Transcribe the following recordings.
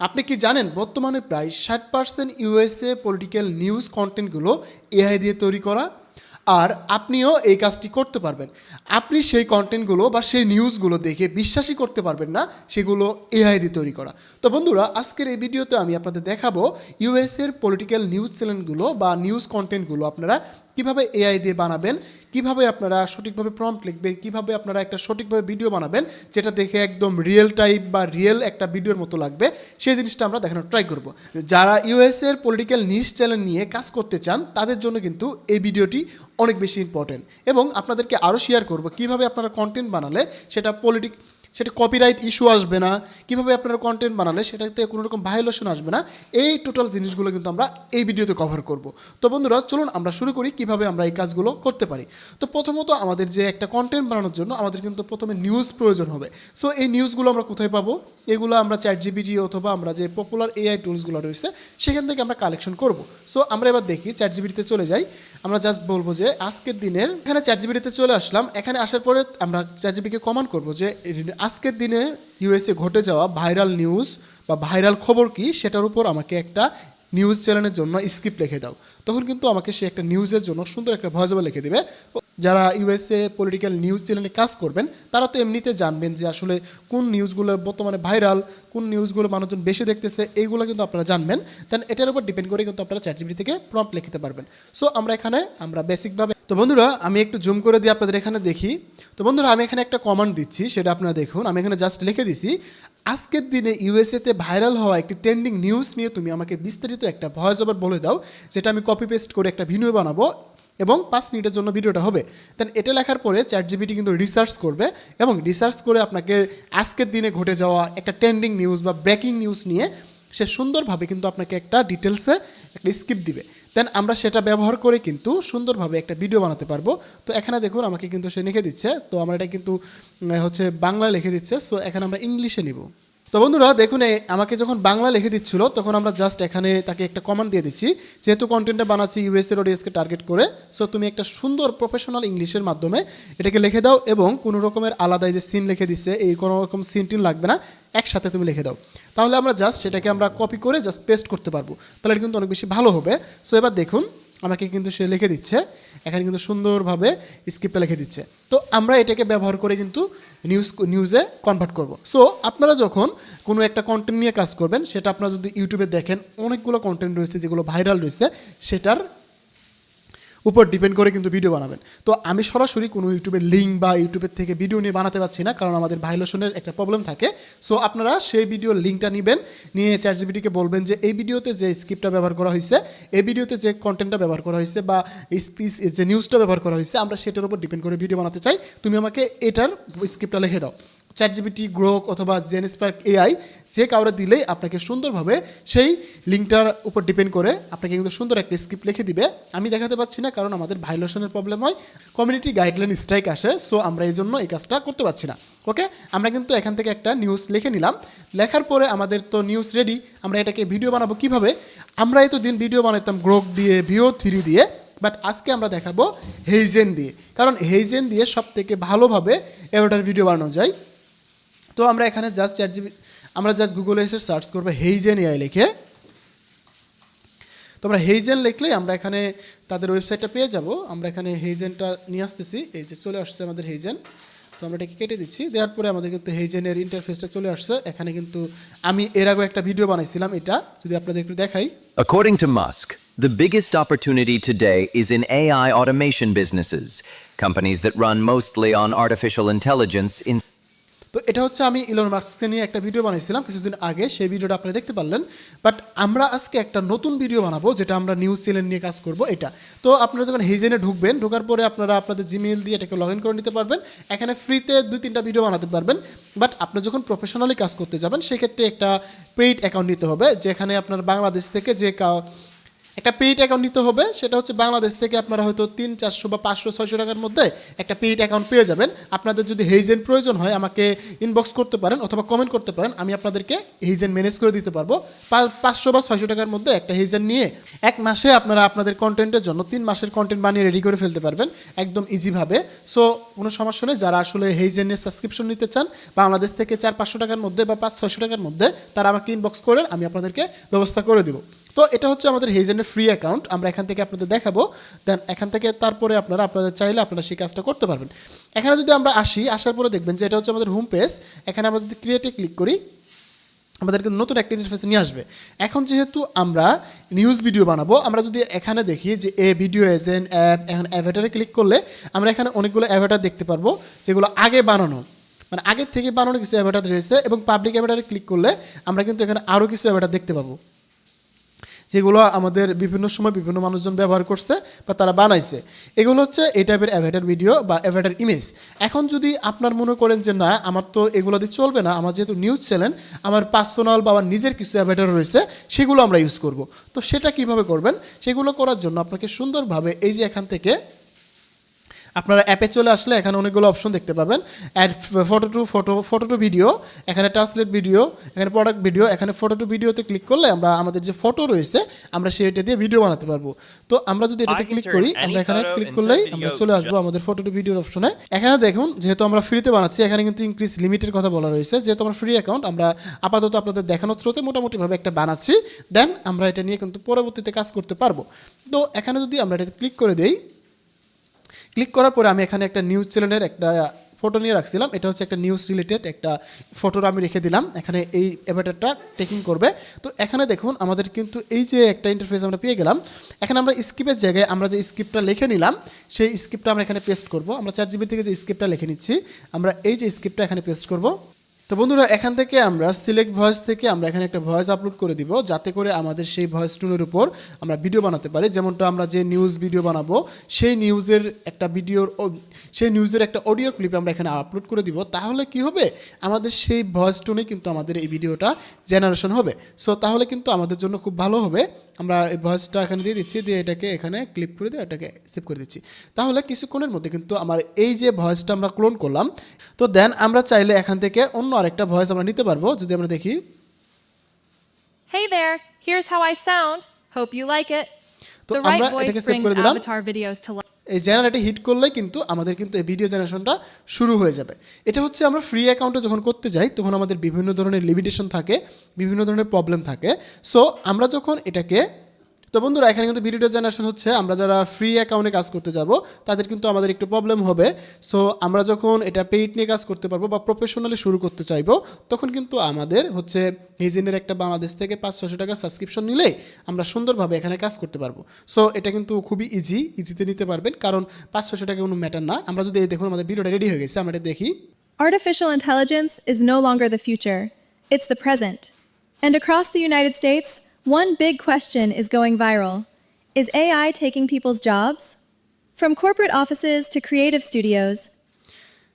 আপনি কি জানেন বর্তমানে প্রায় 60% ইউএসএ পলিটিক্যাল নিউজ কন্টেন্টগুলো এআই দিয়ে তৈরি করা। আর আপনিও এই কাজটি করতে পারবেন। আপনি সেই কন্টেন্টগুলো বা সেই নিউজগুলো দেখে বিশ্বাসই করতে পারবেন না সেগুলো এআই দিয়ে তৈরি করা। তো বন্ধুরা, আজকের এই ভিডিওতে আমি আপনাদের দেখাবো ইউএসএর পলিটিক্যাল নিউজ চ্যানেলগুলো বা নিউজ কন্টেন্টগুলো আপনারা কীভাবে এআই দিয়ে বানাবেন, কীভাবে আপনারা সঠিকভাবে প্রম্পট লিখবেন, কীভাবে আপনারা একটা সঠিকভাবে ভিডিও বানাবেন যেটা দেখে একদম রিয়েল টাইপ বা রিয়েল একটা ভিডিওর মতো লাগবে, সেই জিনিসটা আমরা দেখানোর ট্রাই করব। যারা ইউএসএর পলিটিক্যাল নিউজ চ্যানেল নিয়ে কাজ করতে চান তাদের জন্য কিন্তু এই ভিডিওটি অনেক বেশি ইম্পর্টেন্ট, এবং আপনাদেরকে আরও শেয়ার করব কীভাবে আপনারা কন্টেন্ট বানালে সেটা কপিরাইট ইস্যু আসবে না, কীভাবে আপনারা কন্টেন্ট বানালে সেটাতে কোনো রকম ভায়োলেশন আসবে না। এই টোটাল জিনিসগুলো কিন্তু আমরা এই ভিডিওতে কভার করব। তো বন্ধুরা, চলুন আমরা শুরু করি কীভাবে আমরা এই কাজগুলো করতে পারি। তো প্রথমত আমাদের যে একটা কন্টেন্ট বানানোর জন্য আমাদের কিন্তু প্রথমে নিউজ প্রয়োজন হবে। সো এই নিউজগুলো আমরা কোথায় পাবো? এগুলো আমরা চ্যাটজিপিটি অথবা আমরা যে পপুলার এআই টুলসগুলো রয়েছে সেখান থেকে আমরা কালেকশন করব। সো আমরা এবার দেখি চ্যাটজিপিটিতে চলে যাই। আমরা জাস্ট বলবো যে আজকের দিনের, এখানে চ্যাটজিপিটিতে চলে আসলাম। এখানে আসার পরে আমরা চ্যাটজিপিটিকে কমান্ড করব যে আজকের দিনে ইউএসএ ঘটে যাওয়া ভাইরাল নিউজ বা ভাইরাল খবর কি সেটার উপর আমাকে একটা নিউজ চ্যানেলের জন্য স্ক্রিপ্ট লিখে দাও। তখন কিন্তু আমাকে সে একটা নিউজের জন্য সুন্দর একটা ভয়েস ওভার লিখে দেবে। যারা ইউএসএ পলিটিক্যাল নিউজ চ্যানেলে কাজ করবেন তারা তো এমনিতে জানবেন যে আসলে কোন নিউজগুলো বর্তমানে ভাইরাল, কোন নিউজগুলো মানুষজন বেশি দেখতেছে, এইগুলো কিন্তু আপনারা জানবেন। দেন এটার উপর ডিপেন্ড করে কিন্তু আপনারা চ্যাটজিপিটি থেকে প্রম্পট লিখতে পারবেন। সো আমরা বেসিকভাবে, তো বন্ধুরা আমি একটু জুম করে দিয়ে আপনাদের এখানে দেখি। তো বন্ধুরা, আমি এখানে একটা কমান্ড দিচ্ছি, সেটা আপনারা দেখুন। আমি এখানে জাস্ট লিখে দিছি, আজকের দিনে ইউএসএতে ভাইরাল হওয়া একটি ট্রেন্ডিং নিউজ নিয়ে তুমি আমাকে বিস্তারিত একটা ভয়েস ওভার বলে দাও, যেটা আমি কপি পেস্ট করে একটা ভিডিও বানাবো এবং 5 মিনিটের জন্য ভিডিওটা হবে। দেন এটা লেখার পরে চ্যাটজিপিটি কিন্তু রিসার্চ করবে এবং রিসার্চ করে আপনাকে আজকের দিনে ঘটে যাওয়া একটা ট্রেন্ডিং নিউজ বা ব্রেকিং নিউজ নিয়ে সে সুন্দরভাবে কিন্তু আপনাকে একটা ডিটেলসে একটা স্ক্রিপ্ট দিবে। দেন আমরা সেটা ব্যবহার করে কিন্তু সুন্দরভাবে একটা ভিডিও বানাতে পারবো। তো এখানে দেখুন আমাকে কিন্তু সে লিখে দিচ্ছে, তো আমরা এটা কিন্তু বাংলা লিখে দিচ্ছে। সো এখানে আমরা ইংলিশে নিব। তো বন্ধুরা দেখুন, আমাকে যখন বাংলা লিখে দিচ্ছিল তখন আমরা জাস্ট এখানে তাকে একটা কমান্ড দিয়ে দিচ্ছি, যেহেতু কন্টেন্টটা বানাচ্ছি ইউএসএর অডিয়েন্সকে টার্গেট করে। সো তুমি একটা সুন্দর প্রফেশনাল ইংলিশের মাধ্যমে এটাকে লিখে দাও এবং কোনো রকমের আলাদা যে সিন লিখে দিচ্ছে এই কোনো রকম সিন টিন লাগবে না, একসাথে তুমি লিখে দাও। তাহলে আমরা জাস্ট সেটাকে আমরা কপি করে জাস্ট পেস্ট করতে পারবো, তাহলে এটা কিন্তু অনেক বেশি ভালো হবে। সো এবার দেখুন আমাকে কিন্তু সে লিখে দিচ্ছে, এখানে কিন্তু সুন্দরভাবে স্ক্রিপ্টটা লিখে দিচ্ছে। তো আমরা এটাকে ব্যবহার করে কিন্তু নিউজে কনভার্ট করব। সো আপনারা যখন কোনো একটা কন্টেন্ট নিয়ে কাজ করবেন, সেটা আপনারা যদি ইউটিউবে দেখেন অনেকগুলো কন্টেন্ট রয়েছে যেগুলো ভাইরাল রয়েছে, সেটার উপর ডিপেন্ড করে কিন্তু ভিডিও বানাবেন। তো আমি সরাসরি কোনো ইউটিউবের লিঙ্ক বা ইউটিউবের থেকে ভিডিও নিয়ে বানাতে পারছি না, কারণ আমাদের ভাইলেশনের একটা প্রবলেম থাকে। সো আপনারা সেই ভিডিওর লিঙ্কটা নেবেন, নিয়ে চ্যাটজিপিটিকে বলবেন যে এই ভিডিওতে যে স্ক্রিপ্টটা ব্যবহার করা হয়েছে, এই ভিডিওতে যে কন্টেন্টটা ব্যবহার করা হয়েছে বা স্পিচ যে নিউজটা ব্যবহার করা হয়েছে, আমরা সেটার উপর ডিপেন্ড করে ভিডিও বানাতে চাই, তুমি আমাকে এটার স্ক্রিপ্টটা লিখে দাও। চ্যাটজিপিটি, গ্রোক অথবা জেনস্পার্ক এআই যে কাউরে দিলেই আপনাকে সুন্দরভাবে সেই লিঙ্কটার উপর ডিপেন্ড করে আপনাকে কিন্তু সুন্দর একটা স্ক্রিপ্ট লিখে দিবে। আমি দেখাতে পাচ্ছি না কারণ আমাদের ভাইলেশনের প্রবলেম হয়, কমিউনিটি গাইডলাইন স্ট্রাইক আসে। সো আমরা এই জন্য এই কাজটা করতে পারছি না। ওকে, আমরা কিন্তু এখান থেকে একটা নিউজ লিখে নিলাম। লেখার পরে আমাদের তো নিউজ রেডি। আমরা এটাকে ভিডিও বানাবো কীভাবে? আমরা এতদিন ভিডিও বানাতাম গ্রোক দিয়ে, VO3 দিয়ে, বাট আজকে আমরা দেখাবো হেইজেন দিয়ে, কারণ হেইজেন দিয়ে সব থেকে ভালোভাবে এভাটার ভিডিও বানানো যায়। তো আমরা এখানে জাস্ট গুগলে এসে সার্চ করবো হেইজেন এআই লিখে। তো আমরা হেইজেন লিখলেই আমরা এখানে তাদের ওয়েবসাইটটা পেয়ে যাব। আমরা এখানে হেইজেনটা নিয়ে আসতেছি, এই যে চলে আসছে আমাদের হেইজেন। তো আমরা এটাকে কেটে দিচ্ছি, দেওয়ার পরে আমাদের কিন্তু হেইজেনের ইন্টারফেসটা চলে আসছে। এখানে কিন্তু আমি এর আগে একটা ভিডিও বানাইছিলাম, এটা যদি আপনাদের একটু দেখাই। According to Musk, the biggest opportunity today is in AI automation businesses, companies that run mostly on artificial intelligence in. তো এটা হচ্ছে আমি ইলন মাস্ককে নিয়ে একটা ভিডিও বানাইছিলাম কিছুদিন আগে, সেই ভিডিওটা আপনারা দেখতে পারলেন। বাট আমরা আজকে একটা নতুন ভিডিও বানাবো যেটা আমরা নিউজ চ্যানেল নিয়ে কাজ করব এটা। তো আপনারা যখন হেইজেনে ঢুকবেন, ঢোকার পরে আপনারা আপনাদের জিমেইল দিয়ে এটাকে লগ ইন করে নিতে পারবেন। এখানে ফ্রিতে 2-3টা ভিডিও বানাতে পারবেন। বাট আপনি যখন প্রফেশনালি কাজ করতে যাবেন সেক্ষেত্রে একটা পেইড অ্যাকাউন্ট নিতে হবে, যেখানে আপনার বাংলাদেশ থেকে যে একটা পেইড অ্যাকাউন্ট নিতে হবে, সেটা হচ্ছে বাংলাদেশ থেকে আপনারা হয়তো 300-400 বা 500-600 টাকার মধ্যে একটা পেইড অ্যাকাউন্ট পেয়ে যাবেন। আপনাদের যদি হেইজেন প্রয়োজন হয় আমাকে ইনবক্স করতে পারেন অথবা কমেন্ট করতে পারেন, আমি আপনাদেরকে হেইজেন ম্যানেজ করে দিতে পারবো। 500 বা 600 টাকার মধ্যে একটা হেইজেন নিয়ে 1 মাসে আপনারা আপনাদের কন্টেন্টের জন্য 3 মাসের কন্টেন্ট বানিয়ে রেডি করে ফেলতে পারবেন একদম ইজিভাবে। সো কোনো সমস্যা নেই, যারা আসলে হেইজেনের সাবস্ক্রিপশন নিতে চান বাংলাদেশ থেকে 400-500 টাকার মধ্যে বা 500-600 টাকার মধ্যে, তারা আমাকে ইনবক্স করেন, আমি আপনাদেরকে ব্যবস্থা করে দেবো। তো এটা হচ্ছে আমাদের হেইজেনের ফ্রি অ্যাকাউন্ট, আমরা এখান থেকে আপনাদের দেখাবো। দেন এখান থেকে তারপরে আপনাদের চাইলে আপনারা সেই কাজটা করতে পারবেন। এখানে যদি আমরা আসার পরে দেখবেন যে এটা হচ্ছে আমাদের হোম পেজ। এখানে আমরা যদি ক্রিয়েটে ক্লিক করি আমাদেরকে নতুন একটা ইন্টারফেসে নিয়ে আসবে। এখন যেহেতু আমরা নিউজ ভিডিও বানাবো, আমরা যদি এখানে দেখি যে এ ভিডিও এজ এন অ্যাপ, এখন অ্যাভেটারে ক্লিক করলে আমরা এখানে অনেকগুলো অ্যাভেটার দেখতে পারবো যেগুলো আগে বানানো, মানে আগের থেকে বানানো কিছু অ্যাভেটার রয়েছে। এবং পাবলিক অ্যাভেটারে ক্লিক করলে আমরা কিন্তু এখানে আরও কিছু অ্যাভেটার দেখতে পাবো যেগুলো আমাদের বিভিন্ন সময় বিভিন্ন মানুষজন ব্যবহার করছে বা তারা বানাইছে। এগুলো হচ্ছে এই টাইপের অ্যাভেটার ভিডিও বা অ্যাভেটার ইমেজ। এখন যদি আপনার মনে করেন যে না আমার তো এগুলো দিয়ে চলবে না, আমার যেহেতু নিউজ চ্যানেল, আমার পার্সোনাল বা আমার নিজের কিছু অ্যাভেটার রয়েছে, সেগুলো আমরা ইউজ করব। তো সেটা কিভাবে করবেন, সেগুলো করার জন্য আপনাকে সুন্দরভাবে এই যে এখান থেকে আপনারা অ্যাপে চলে আসলে এখানে অনেকগুলো অপশন দেখতে পাবেন। অ্যাড ফটো টু ভিডিও, এখানে ট্রান্সলেট ভিডিও, এখানে প্রোডাক্ট ভিডিও। এখানে ফটো টু ভিডিওতে ক্লিক করলে আমরা আমাদের যে ফটো রয়েছে আমরা সেইটা দিয়ে ভিডিও বানাতে পারবো। তো আমরা যদি এটাতে ক্লিক করি, আমরা এখানে ক্লিক করলেই আমরা চলে আসবো আমাদের ফটো টু ভিডিওর অপশনে। এখানে দেখুন যেহেতু আমরা ফ্রিতে বানাচ্ছি, এখানে কিন্তু ইনক্রিজ লিমিটের কথা বলা রয়েছে। যেহেতু আমরা ফ্রি অ্যাকাউন্ট, আমরা আপাতত আপনাদের দেখানোর স্রোতে মোটামুটিভাবে একটা বানাচ্ছি, দেন আমরা এটা নিয়ে কিন্তু পরবর্তীতে কাজ করতে পারবো। তো এখানে যদি আমরা এটাতে ক্লিক করে দেই, ক্লিক করার পরে আমি এখানে একটা নিউজ চ্যানেলের একটা ফটো নিয়ে রাখছিলাম, এটা হচ্ছে একটা নিউজ রিলেটেড একটা ফটো আমি রেখে দিলাম। এখানে এই অ্যাভাটারটা টেকিং করবে। তো এখানে দেখুন আমাদের কিন্তু এই যে একটা ইন্টারফেস আমরা পেয়ে গেলাম। এখানে আমরা স্ক্রিপ্টের জায়গায় আমরা যে স্ক্রিপ্টটা লিখে নিলাম সেই স্ক্রিপ্টটা আমরা এখানে পেস্ট করব। আমরা ChatGPT থেকে যে স্ক্রিপ্টটা লিখে নিচ্ছি, আমরা এই যে স্ক্রিপ্টটা এখানে পেস্ট করব। তো বন্ধুরা এখান থেকে আমরা সিলেক্ট ভয়েস থেকে আমরা এখানে একটা ভয়েস আপলোড করে দিব, যাতে করে আমাদের সেই ভয়েস টোনের উপর আমরা ভিডিও বানাতে পারি। যেমনটা আমরা যে নিউজ ভিডিও বানাবো সেই নিউজের একটা অডিও ক্লিপ আমরা এখানে আপলোড করে দিব। তাহলে কি হবে, আমাদের সেই ভয়েস টোনে কিন্তু আমাদের এই ভিডিওটা জেনারেশন হবে। সো তাহলে কিন্তু আমাদের জন্য খুব ভালো হবে। আমরা এই ভয়েসটা এখানে দিয়ে দিচ্ছি, দিয়ে এটাকে এখানে ক্লিপ করে দিয়ে এটাকে সেভ করে দিচ্ছি। তাহলে কিছুক্ষণের মধ্যে কিন্তু আমার এই যে ভয়েসটা আমরা ক্লোন করলাম, তো দেন আমরা চাইলে এখান থেকে অন্য আরেকটা ভয়েস আমরা নিতে পারবো। যদি আমরা দেখি, Hey there, here's how I sound. Hope you like it. তো The আমরা right voice এটাকে সেভ brings করে দিলাম। avatar videos to life. এই জেনারেটে হিট করলে কিন্তু আমাদের কিন্তু এই ভিডিও জেনারেশনটা শুরু হয়ে যাবে। এটা হচ্ছে আমরা ফ্রি অ্যাকাউন্টে যখন করতে যাই তখন আমাদের বিভিন্ন ধরনের লিমিটেশন থাকে, বিভিন্ন ধরনের প্রবলেম থাকে। সো আমরা যখন এটাকে, তো বন্ধুরা এখানে কিন্তু ভিডিও জেনারেশন হচ্ছে, আমরা যারা ফ্রি অ্যাকাউন্টে কাজ করতে যাব তাদের কিন্তু আমাদের একটু প্রবলেম হবে। সো আমরা যখন এটা পেইড নিয়ে কাজ করতে পারবো বা প্রফেশনালি শুরু করতে চাইবো, তখন কিন্তু আমাদের হচ্ছে হেইজেনের একটা বাংলাদেশ থেকে 500-600 টাকা সাবস্ক্রিপশন নিলে আমরা সুন্দরভাবে এখানে কাজ করতে পারবো। সো এটা কিন্তু খুবই ইজিতে নিতে পারবেন, কারণ 500-600 টাকা কোনো ম্যাটার না। আমরা যদি এই দেখুন আমাদের ভিডিওটা রেডি হয়ে গেছে, আমরা এটা দেখি। Artificial intelligence is no longer the future, it's the present. And across the United States, one big question is going viral. Is AI taking people's jobs? From corporate offices to creative studios,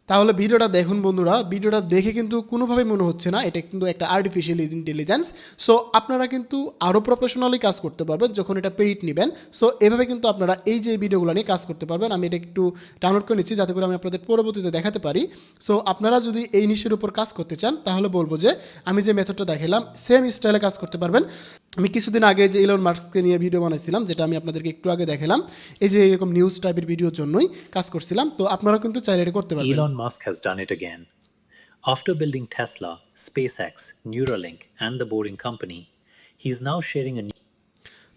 তাহলে ভিডিওটা দেখুন বন্ধুরা, ভিডিওটা দেখে কিন্তু কোনোভাবে মনে হচ্ছে না এটা কিন্তু একটা আর্টিফিশিয়াল ইন্টেলিজেন্স। সো আপনারা কিন্তু আরও প্রফেশনালি কাজ করতে পারবেন যখন এটা পেইড নেবেন। সো এভাবে কিন্তু আপনারা এই যে ভিডিওগুলো নিয়ে কাজ করতে পারবেন। আমি এটা একটু ডাউনলোড করে নিচ্ছি যাতে করে আমি আপনাদের পরবর্তীতে দেখাতে পারি। সো আপনারা যদি এই নিশের উপর কাজ করতে চান তাহলে বলবো যে আমি যে মেথডটা দেখালাম সেম স্টাইলে কাজ করতে পারবেন। আমি কিছুদিন আগে যে ইলন মাস্ককে নিয়ে ভিডিও বানাইছিলাম, যেটা আমি আপনাদেরকে একটু আগে দেখালাম, এই যে এরকম নিউজ টাইপের ভিডিওর জন্যই কাজ করছিলাম। তো আপনারা কিন্তু চাইলে এটা করতে পারবেন। Elon Musk has done it again. After building Tesla, SpaceX, Neuralink, and the Boring Company, he's now sharing a new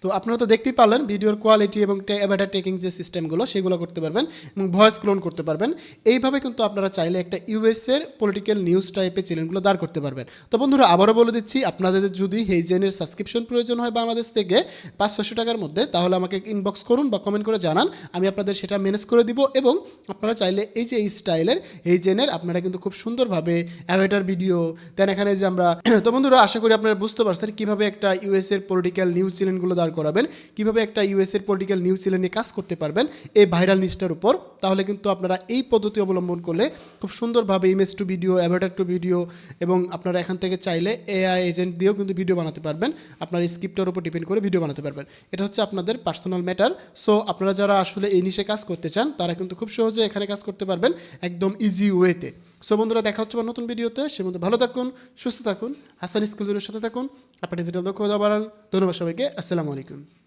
তো আপনারা তো দেখতেই পারলেন ভিডিওর কোয়ালিটি এবং অ্যাভাটার টেকিং যে সিস্টেমগুলো সেগুলো করতে পারবেন এবং ভয়েস ক্লোন করতে পারবেন। এইভাবে কিন্তু আপনারা চাইলে একটা ইউএসের পলিটিক্যাল নিউজ টাইপের চ্যানেলগুলো দাঁড় করতে পারবেন। তো বন্ধুরা আবারও বলে দিচ্ছি, আপনাদের যদি হেইজেনের সাবস্ক্রিপশন প্রয়োজন হয় বাংলাদেশ থেকে 500-600 টাকার মধ্যে, তাহলে আমাকে ইনবক্স করুন বা কমেন্ট করে জানান, আমি আপনাদের সেটা ম্যানেজ করে দিব। এবং আপনারা চাইলে এই যে এই স্টাইলের হেইজেনের আপনারা কিন্তু খুব সুন্দরভাবে অ্যাভাটার ভিডিও দেন এখানে যে আমরা তো বন্ধুরা আশা করি আপনারা বুঝতে পারছেন কীভাবে একটা ইউএসের পলিটিক্যাল নিউজ চ্যানেলগুলো দাঁড় করাবেন কীভাবে একটা ইউএসের পলিটিক্যাল নিউজ চ্যানেল নিয়ে কাজ করতে পারবেন এই ভাইরাল নিউজটার উপর, তাহলে কিন্তু আপনারা এই পদ্ধতি অবলম্বন করলে খুব সুন্দরভাবে image to video, avatar to video এবং আপনারা এখান থেকে চাইলে এআই এজেন্ট দিয়েও কিন্তু ভিডিও বানাতে পারবেন, আপনার স্ক্রিপ্টের উপর ডিপেন্ড করে ভিডিও বানাতে পারবেন। এটা হচ্ছে আপনাদের পার্সোনাল ম্যাটার। সো আপনারা যারা আসলে এই নিশে কাজ করতে চান তারা কিন্তু খুব সহজে এখানে কাজ করতে পারবেন একদম ইজি ওয়েতে। সো বন্ধুরা, দেখা হচ্ছে আবার নতুন ভিডিওতে। সে মধ্যে ভালো থাকুন, সুস্থ থাকুন, হাসান স্কুলের সাথে থাকুন, আপনার ডিজিটাল দক্ষতা বাড়ান। ধন্যবাদ সবাইকে, আসসালামু আলাইকুম।